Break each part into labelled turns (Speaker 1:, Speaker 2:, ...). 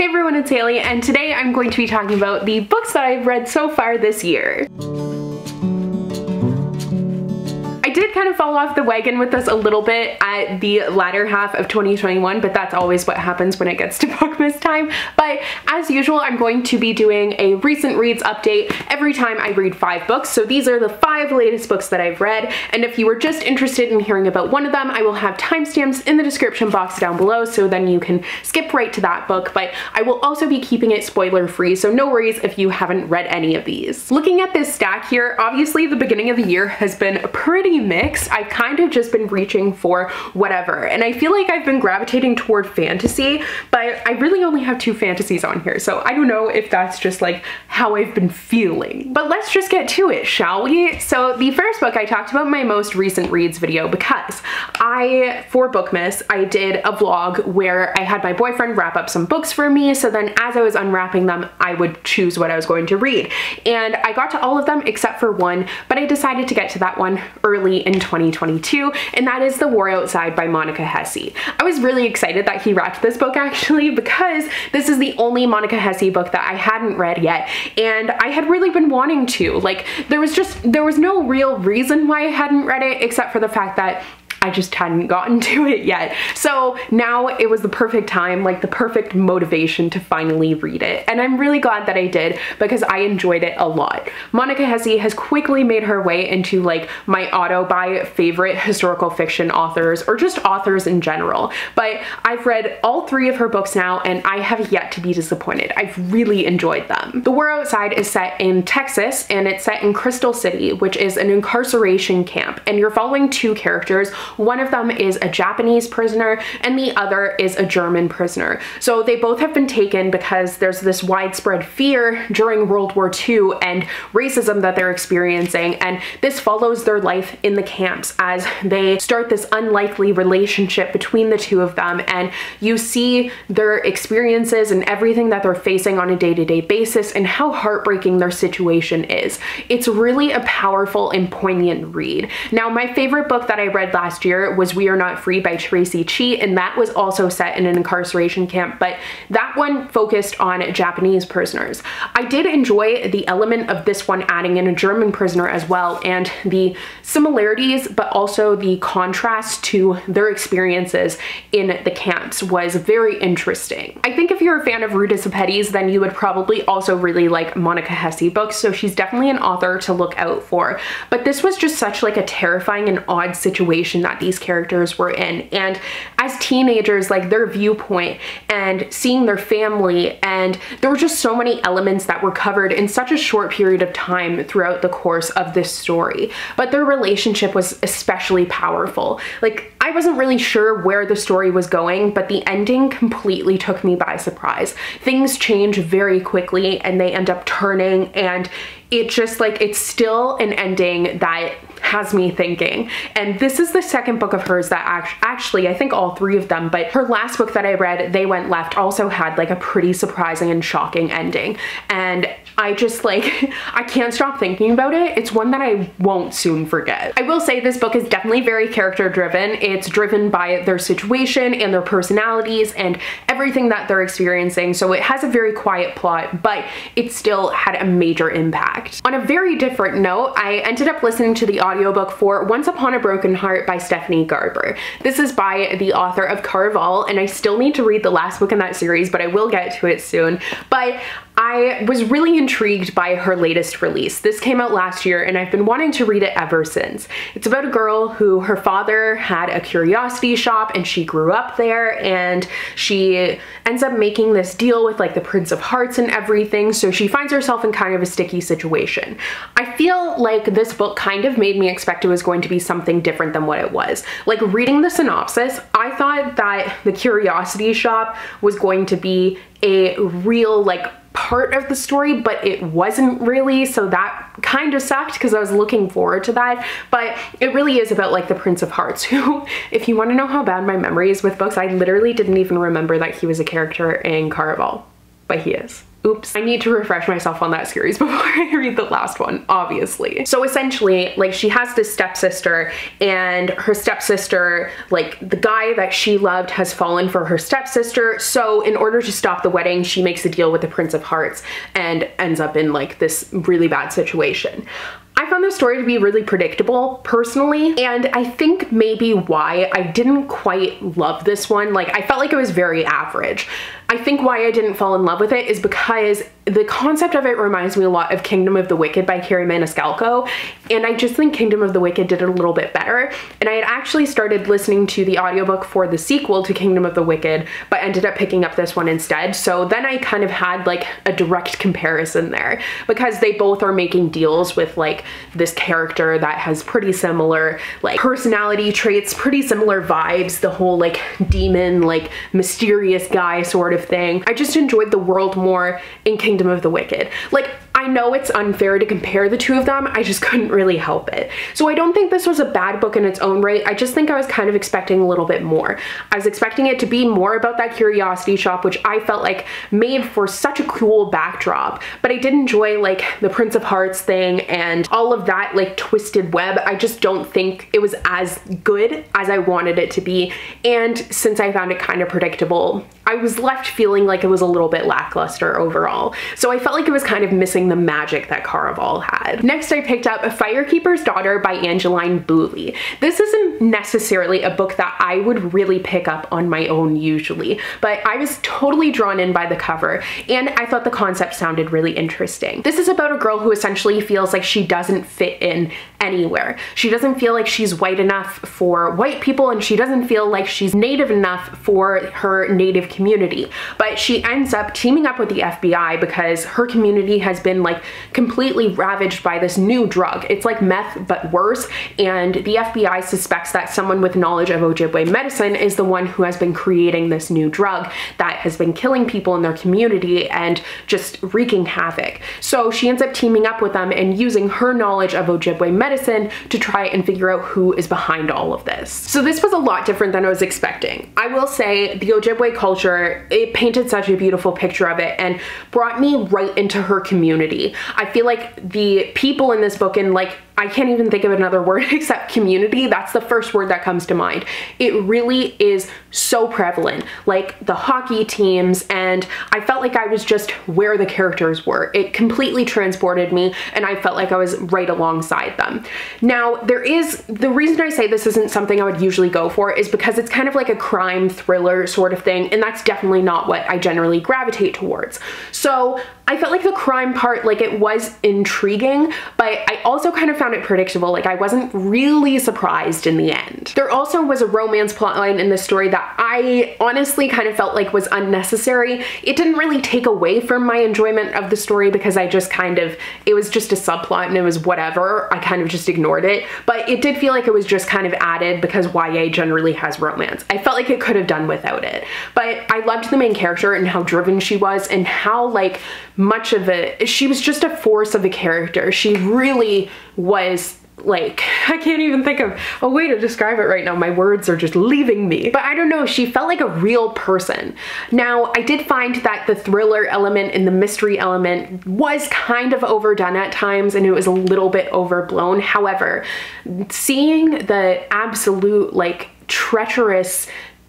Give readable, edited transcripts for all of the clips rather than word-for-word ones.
Speaker 1: Hey everyone, it's Hailey, and today I'm going to be talking about the books that I've read so far this year. I did kind of fall off the wagon with this a little bit at the latter half of 2021, but that's always what happens when it gets to Bookmas time. But as usual, I'm going to be doing a recent reads update every time I read 5 books. So these are the 5 latest books that I've read, and if you were just interested in hearing about one of them, I will have timestamps in the description box down below, so then you can skip right to that book. But I will also be keeping it spoiler free, so no worries if you haven't read any of these. Looking at this stack here, obviously the beginning of the year has been pretty mixed. I've kind of just been reaching for whatever, and I feel like I've been gravitating toward fantasy, but I really only have 2 fantasies on here, so I don't know if that's just like how I've been feeling. But let's just get to it, shall we? So the first book, I talked about my most recent reads video because for Bookmas, I did a vlog where I had my boyfriend wrap up some books for me, so then as I was unwrapping them, I would choose what I was going to read. And I got to all of them except for one, but I decided to get to that one early in 2022, and that is The War Outside by Monica Hesse. I was really excited that he wrapped this book actually, because this is the only Monica Hesse book that I hadn't read yet, and I had really been wanting to. Like, there was no real reason why I hadn't read it except for the fact that I just hadn't gotten to it yet. So now it was the perfect time, like the perfect motivation to finally read it. And I'm really glad that I did because I enjoyed it a lot. Monica Hesse has quickly made her way into like my auto-buy favorite historical fiction authors, or just authors in general. But I've read all 3 of her books now and I have yet to be disappointed. I've really enjoyed them. The War Outside is set in Texas, and it's set in Crystal City, which is an incarceration camp. And you're following 2 characters. One of them is a Japanese prisoner and the other is a German prisoner. So they both have been taken because there's this widespread fear during World War II and racism that they're experiencing, and this follows their life in the camps as they start this unlikely relationship between the 2 of them, and you see their experiences and everything that they're facing on a day-to-day basis and how heartbreaking their situation is. It's really a powerful and poignant read. Now, my favorite book that I read last year was We Are Not Free by Tracy Chee, and that was also set in an incarceration camp, but that one focused on Japanese prisoners. I did enjoy the element of this one adding in a German prisoner as well, and the similarities but also the contrast to their experiences in the camps was very interesting. I think if you're a fan of Rita Sepetys, then you would probably also really like Monica Hesse books, so she's definitely an author to look out for. But this was just such like a terrifying and odd situation that these characters were in, and as teenagers, like their viewpoint and seeing their family, and there were just so many elements that were covered in such a short period of time throughout the course of this story. But their relationship was especially powerful. Like, I wasn't really sure where the story was going, but the ending completely took me by surprise. Things change very quickly and they end up turning, and it just like, it's still an ending that has me thinking. And this is the second book of hers that actually, I think all 3 of them, but her last book that I read, They Went Left, also had like a pretty surprising and shocking ending. And I just like, I can't stop thinking about it. It's one that I won't soon forget. I will say this book is definitely very character driven. It's driven by their situation and their personalities and everything that they're experiencing. So it has a very quiet plot, but it still had a major impact. On a very different note, I ended up listening to the audiobook for Once Upon a Broken Heart by Stephanie Garber. This is by the author of Caraval, and I still need to read the last book in that series, but I will get to it soon. But I was really intrigued by her latest release. This came out last year and I've been wanting to read it ever since. It's about a girl who, her father had a curiosity shop and she grew up there, and she ends up making this deal with like the Prince of Hearts and everything, so she finds herself in kind of a sticky situation. I feel like this book kind of made me expect it was going to be something different than what it was. Like, reading the synopsis, I thought that the curiosity shop was going to be a real like part of the story, but it wasn't really, so that kind of sucked because I was looking forward to that. But it really is about like the Prince of Hearts, who, if you want to know how bad my memory is with books, I literally didn't even remember that he was a character in Caraval, but he is. Oops, I need to refresh myself on that series before I read the last one, obviously. So essentially, like, she has this stepsister, and her stepsister, like, the guy that she loved has fallen for her stepsister. So in order to stop the wedding, she makes a deal with the Prince of Hearts and ends up in like this really bad situation. I found this story to be really predictable personally, and I think maybe why I didn't quite love this one. Like, I felt like it was very average. I think why I didn't fall in love with it is because the concept of it reminds me a lot of Kingdom of the Wicked by Carrie Maniscalco, and I just think Kingdom of the Wicked did it a little bit better. And I had actually started listening to the audiobook for the sequel to Kingdom of the Wicked, but ended up picking up this one instead. So then I kind of had like a direct comparison there, because they both are making deals with like this character that has pretty similar like personality traits, pretty similar vibes, the whole like demon, like mysterious guy sort of thing. I just enjoyed the world more in Kingdom of the Wicked. Like, I know it's unfair to compare the two of them, I just couldn't really help it. So I don't think this was a bad book in its own right. I just think I was kind of expecting a little bit more. I was expecting it to be more about that curiosity shop, which I felt like made for such a cool backdrop, but I did enjoy like the Prince of Hearts thing and all of that like twisted web. I just don't think it was as good as I wanted it to be, and since I found it kind of predictable, I was left feeling like it was a little bit lackluster overall. So I felt like it was kind of missing the magic that Caraval had. Next, I picked up A Firekeeper's Daughter by Angeline Boulley. This isn't necessarily a book that I would really pick up on my own usually, but I was totally drawn in by the cover, and I thought the concept sounded really interesting. This is about a girl who essentially feels like she doesn't fit in anywhere. She doesn't feel like she's white enough for white people, and she doesn't feel like she's native enough for her native community. But she ends up teaming up with the FBI because her community has been like completely ravaged by this new drug. It's like meth, but worse, and the FBI suspects that someone with knowledge of Ojibwe medicine is the one who has been creating this new drug that has been killing people in their community and just wreaking havoc. So she ends up teaming up with them and using her knowledge of Ojibwe medicine to try and figure out who is behind all of this. So this was a lot different than I was expecting. I will say the Ojibwe culture, it painted such a beautiful picture of it and brought me right into her community. I feel like the people in this book, and like, I can't even think of another word except community. That's the first word that comes to mind. It really is so prevalent, like the hockey teams, and I felt like I was just where the characters were. It completely transported me, and I felt like I was right alongside them. Now, the reason I say this isn't something I would usually go for is because it's kind of like a crime thriller sort of thing, and that's definitely not what I generally gravitate towards. So I felt like the crime part, like, it was intriguing, but I also kind of found it predictable. Like, I wasn't really surprised in the end. There also was a romance plotline in this story that I honestly kind of felt like was unnecessary. It didn't really take away from my enjoyment of the story because I just kind of, it was just a subplot and it was whatever. I kind of just ignored it, but it did feel like it was just kind of added because YA generally has romance. I felt like it could have done without it, but I loved the main character and how driven she was and how like much of it, she was just a force of a character. She really was like, I can't even think of a way to describe it right now. My words are just leaving me. But I don't know, she felt like a real person. Now, I did find that the thriller element and the mystery element was kind of overdone at times and it was a little bit overblown. However, seeing the absolute like treacherous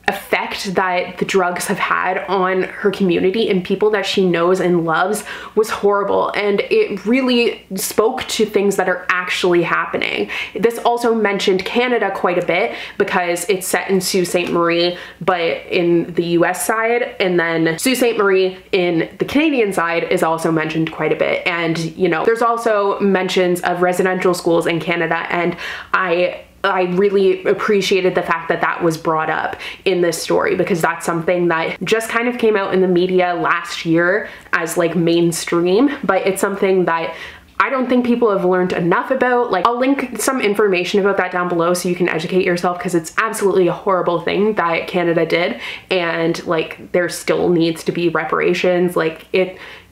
Speaker 1: effect that the drugs have had on her community and people that she knows and loves was horrible, and it really spoke to things that are actually happening. This also mentioned Canada quite a bit because it's set in Sault Ste. Marie, but in the US side, and then Sault Ste. Marie in the Canadian side is also mentioned quite a bit. And you know, there's also mentions of residential schools in Canada, and I really appreciated the fact that that was brought up in this story because that's something that just kind of came out in the media last year as like mainstream, but it's something that I don't think people have learned enough about. Like, I'll link some information about that down below so you can educate yourself because it's absolutely a horrible thing that Canada did, and like there still needs to be reparations. Like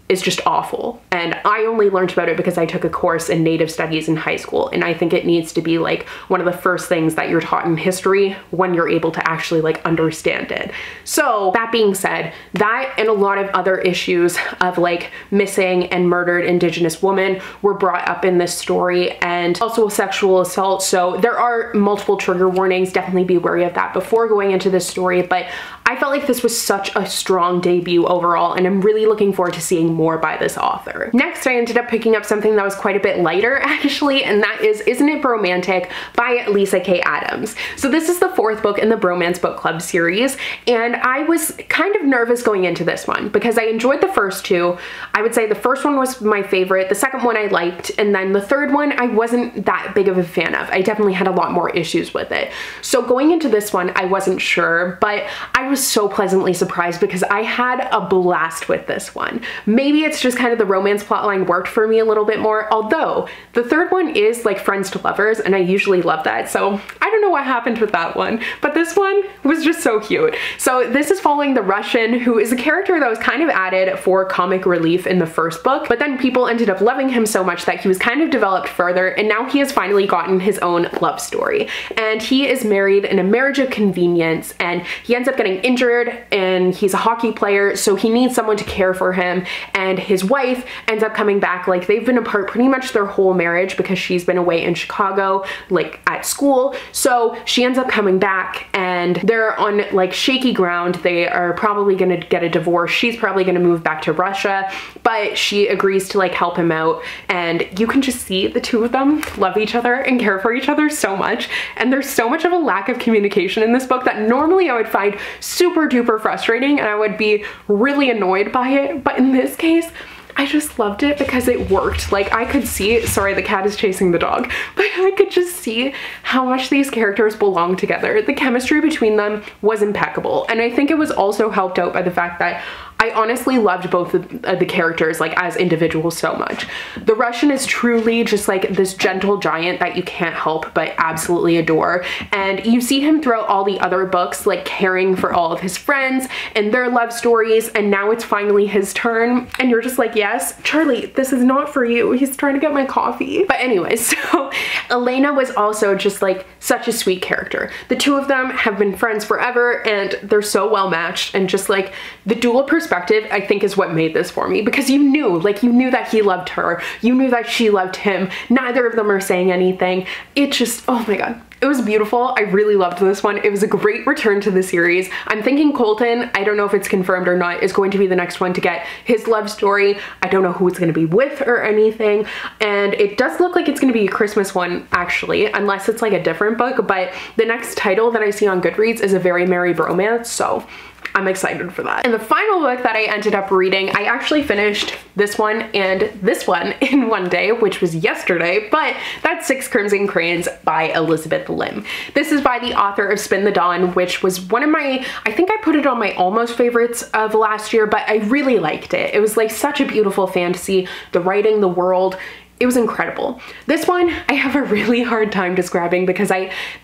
Speaker 1: is just awful. And I only learned about it because I took a course in Native Studies in high school, and I think it needs to be like one of the first things that you're taught in history when you're able to actually like understand it. So that being said, that and a lot of other issues of like missing and murdered Indigenous women were brought up in this story, and also sexual assault. So there are multiple trigger warnings. Definitely be wary of that before going into this story, but I felt like this was such a strong debut overall, and I'm really looking forward to seeing more by this author. Next, I ended up picking up something that was quite a bit lighter actually, and that is Isn't It Bromantic by Lyssa K. Adams. So this is the 4th book in the Bromance Book Club series, and I was kind of nervous going into this one because I enjoyed the first 2. I would say the first one was my favorite, the second one I liked, and then the third one I wasn't that big of a fan of. I definitely had a lot more issues with it. So going into this one, I wasn't sure, but I was so pleasantly surprised because I had a blast with this one. Maybe it's just kind of the romance plotline worked for me a little bit more, although the third one is like friends to lovers, and I usually love that, so I don't know what happened with that one, but this one was just so cute. So this is following the Russian, who is a character that was kind of added for comic relief in the first book, but then people ended up loving him so much that he was kind of developed further, and now he has finally gotten his own love story. And he is married in a marriage of convenience, and he ends up getting injured, and he's a hockey player, so he needs someone to care for him, and his wife ends up coming back. Like, they've been apart pretty much their whole marriage because she's been away in Chicago, like at school, so she ends up coming back, and they're on like shaky ground. They are probably gonna get a divorce. She's probably gonna move back to Russia, but she agrees to like help him out, and you can just see the two of them love each other and care for each other so much. And there's so much of a lack of communication in this book that normally I would find super duper frustrating, and I would be really annoyed by it, but in this case I just loved it because it worked. Like, I could see, sorry, the cat is chasing the dog, but I could just see how much these characters belong together. The chemistry between them was impeccable, and I think it was also helped out by the fact that I honestly loved both of the characters like as individuals so much. The Russian is truly just like this gentle giant that you can't help but absolutely adore, and you see him throughout all the other books like caring for all of his friends and their love stories, and now it's finally his turn, and you're just like, yes, Charlie, this is not for you. He's trying to get my coffee. But anyways, so Elena was also just like such a sweet character. The two of them have been friends forever, and they're so well matched, and just like the dual perspective I think is what made this for me, because you knew that he loved her, you knew that she loved him, neither of them are saying anything. It just, oh my god, it was beautiful. I really loved this one. It was a great return to the series. I'm thinking Colton, I don't know if it's confirmed or not, is going to be the next one to get his love story. I don't know who it's going to be with or anything, and it does look like it's going to be a Christmas one actually, unless it's like a different book, but the next title that I see on Goodreads is A Very Merry Bromance, so I'm excited for that. And the final book that I ended up reading, I actually finished this one and this one in one day, which was yesterday, but that's 6 Crimson Crayons by Elizabeth Lim. This is by the author of Spin the Dawn, which was one of my, I think I put it on my almost favorites of last year, but I really liked it. It was like such a beautiful fantasy, the writing, the world, it was incredible. This one I have a really hard time describing because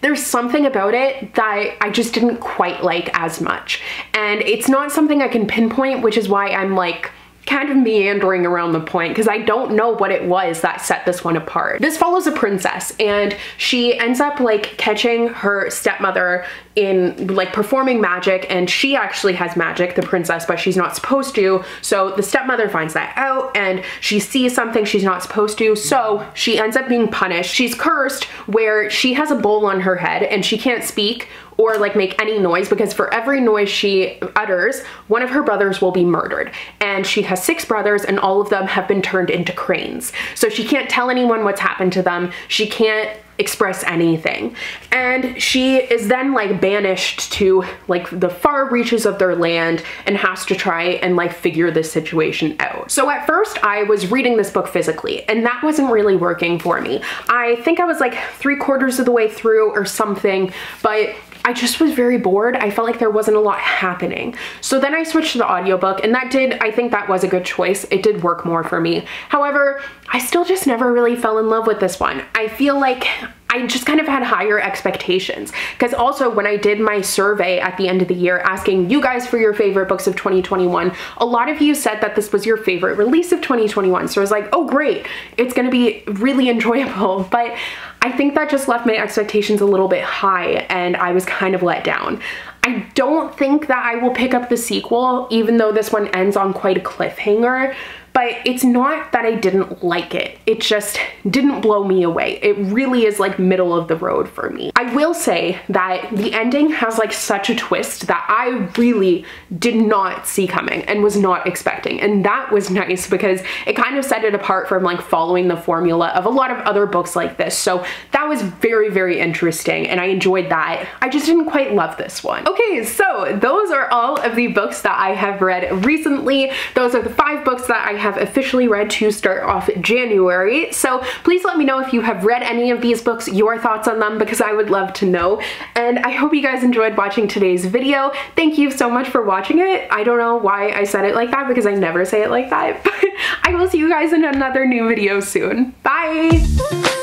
Speaker 1: there's something about it that I just didn't quite like as much. And it's not something I can pinpoint, which is why I'm like kind of meandering around the point, because I don't know what it was that set this one apart. This follows a princess, and she ends up like catching her stepmother in like performing magic, and she actually has magic, the princess, but she's not supposed to. So the stepmother finds that out, and she sees something she's not supposed to, so she ends up being punished. She's cursed where she has a bowl on her head and she can't speak or like make any noise, because for every noise she utters, one of her brothers will be murdered. And she has 6 brothers, and all of them have been turned into cranes. So she can't tell anyone what's happened to them. She can't express anything. And she is then like banished to like the far reaches of their land and has to try and like figure this situation out. So at first I was reading this book physically, and that wasn't really working for me. I think I was like 3/4 of the way through or something, but I just was very bored. I felt like there wasn't a lot happening. So then I switched to the audiobook, and I think that was a good choice. It did work more for me. However, I still just never really fell in love with this one. I feel like I just kind of had higher expectations. Because also when I did my survey at the end of the year asking you guys for your favorite books of 2021, a lot of you said that this was your favorite release of 2021. So I was like, oh great, it's gonna be really enjoyable. But I think that just left my expectations a little bit high and I was kind of let down. I don't think that I will pick up the sequel, even though this one ends on quite a cliffhanger. But it's not that I didn't like it. It just didn't blow me away. It really is like middle of the road for me. I will say that the ending has like such a twist that I really did not see coming and was not expecting. And that was nice because it kind of set it apart from like following the formula of a lot of other books like this. So that was very, very interesting and I enjoyed that. I just didn't quite love this one. Okay, so those are all of the books that I have read recently. Those are the 5 books that I have officially read to start off January. So please let me know if you have read any of these books, your thoughts on them, because I would love to know. And I hope you guys enjoyed watching today's video. Thank you so much for watching it. I don't know why I said it like that because I never say it like that, but I will see you guys in another new video soon. Bye!